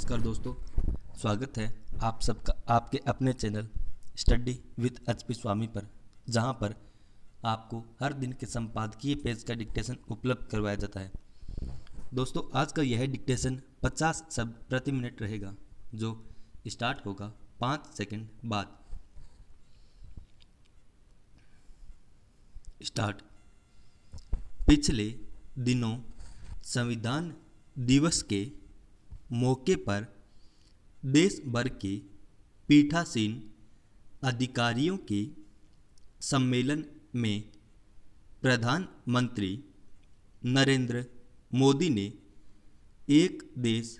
नमस्कार दोस्तों, स्वागत है आप सबका आपके अपने चैनल स्टडी विद एचपी स्वामी पर, जहां पर आपको हर दिन के संपादकीय पेज का डिक्टेशन उपलब्ध करवाया जाता है। दोस्तों, आज का यह डिक्टेशन 50 शब्द प्रति मिनट रहेगा, जो स्टार्ट होगा 5 सेकंड बाद। स्टार्ट। पिछले दिनों संविधान दिवस के मौके पर देश भर के पीठासीन अधिकारियों के सम्मेलन में प्रधानमंत्री नरेंद्र मोदी ने एक देश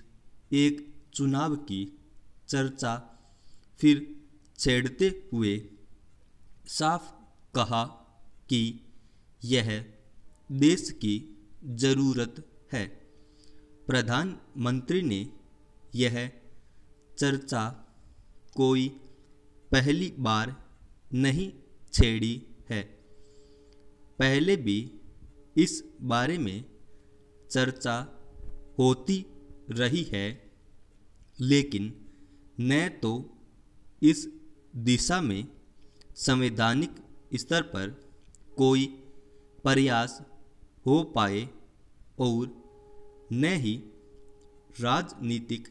एक चुनाव की चर्चा फिर छेड़ते हुए साफ कहा कि यह देश की ज़रूरत है। प्रधानमंत्री ने यह चर्चा कोई पहली बार नहीं छेड़ी है। पहले भी इस बारे में चर्चा होती रही है, लेकिन न तो इस दिशा में संवैधानिक स्तर पर कोई प्रयास हो पाए और न ही राजनीतिक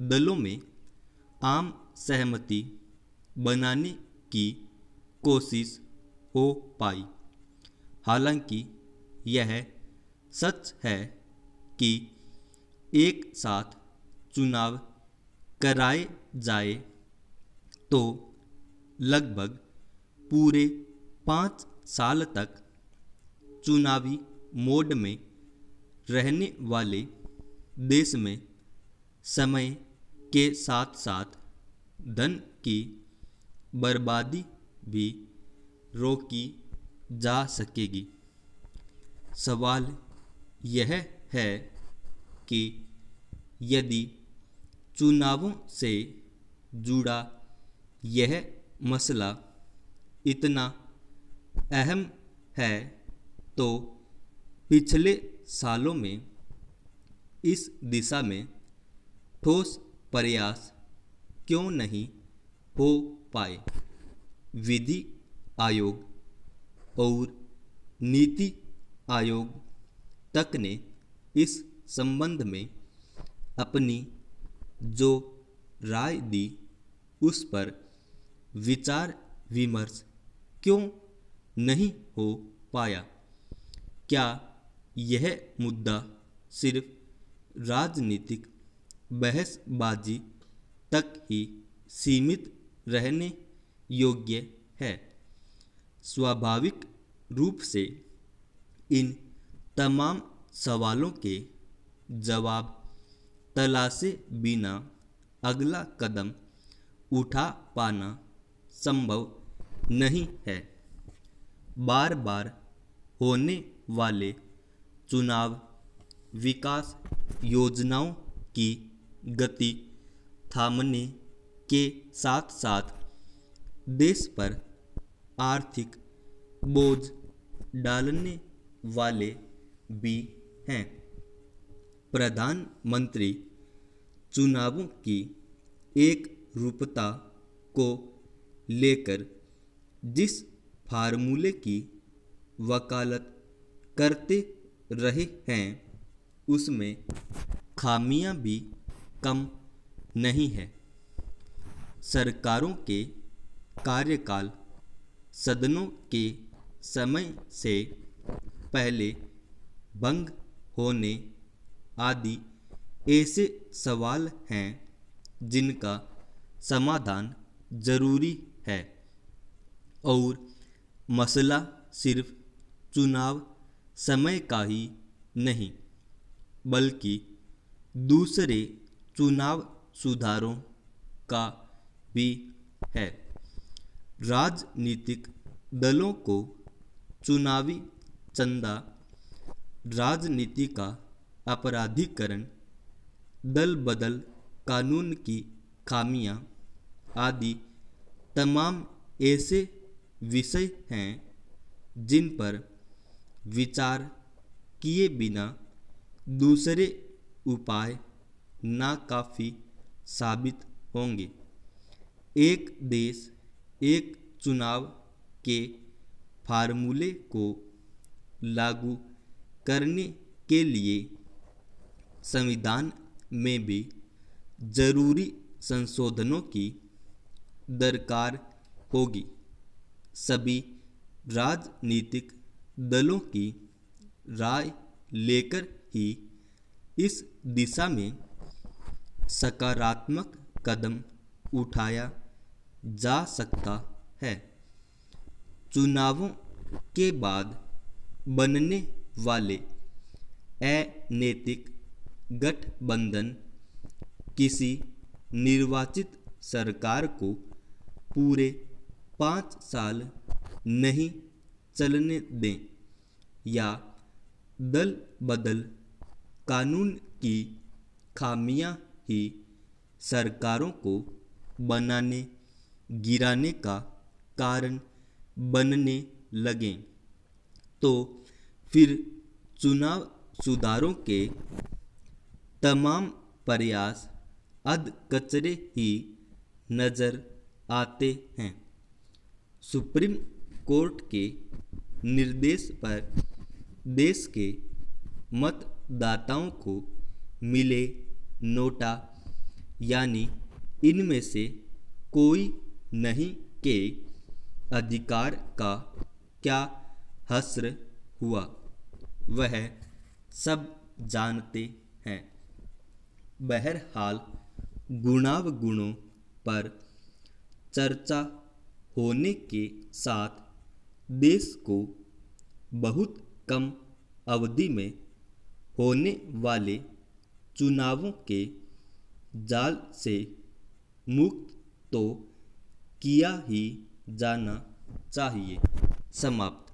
दलों में आम सहमति बनाने की कोशिश हो पाई। हालांकि यह सच है कि एक साथ चुनाव कराए जाए तो लगभग पूरे 5 साल तक चुनावी मोड में रहने वाले देश में समय के साथ साथ धन की बर्बादी भी रोकी जा सकेगी। सवाल यह है कि यदि चुनावों से जुड़ा यह मसला इतना अहम है तो पिछले सालों में इस दिशा में ठोस प्रयास क्यों नहीं हो पाए। विधि आयोग और नीति आयोग तक ने इस संबंध में अपनी जो राय दी उस पर विचार विमर्श क्यों नहीं हो पाया। क्या यह मुद्दा सिर्फ राजनीतिक बहसबाजी तक ही सीमित रहने योग्य है? स्वाभाविक रूप से इन तमाम सवालों के जवाब तलाशे बिना अगला कदम उठा पाना संभव नहीं है। बार बार होने वाले चुनाव विकास योजनाओं की गति थामने के साथ साथ देश पर आर्थिक बोझ डालने वाले भी हैं। प्रधानमंत्री चुनावों की एक रूपता को लेकर जिस फार्मूले की वकालत करते रहे हैं उसमें खामियां भी कम नहीं है। सरकारों के कार्यकाल सदनों के समय से पहले भंग होने आदि ऐसे सवाल हैं जिनका समाधान जरूरी है और मसला सिर्फ चुनाव समय का ही नहीं बल्कि दूसरे चुनाव सुधारों का भी है। राजनीतिक दलों को चुनावी चंदा, राजनीति का अपराधीकरण, दल बदल कानून की खामियां आदि तमाम ऐसे विषय हैं जिन पर विचार किए बिना दूसरे उपाय नाकाफी साबित होंगे। एक देश एक चुनाव के फार्मूले को लागू करने के लिए संविधान में भी जरूरी संशोधनों की दरकार होगी। सभी राजनीतिक दलों की राय लेकर ही इस दिशा में सकारात्मक कदम उठाया जा सकता है। चुनावों के बाद बनने वाले अनैतिक गठबंधन किसी निर्वाचित सरकार को पूरे 5 साल नहीं चलने दें या दल बदल कानून की खामियां ही सरकारों को बनाने गिराने का कारण बनने लगें तो फिर चुनाव सुधारों के तमाम प्रयास अधकचरे ही नजर आते हैं। सुप्रीम कोर्ट के निर्देश पर देश के मतदाताओं को मिले नोटा यानी इनमें से कोई नहीं के अधिकार का क्या हश्र हुआ, वह सब जानते हैं। बहरहाल गुणावगुणों पर चर्चा होने के साथ देश को बहुत कम अवधि में होने वाले चुनावों के जाल से मुक्त तो किया ही जाना चाहिए। समाप्त।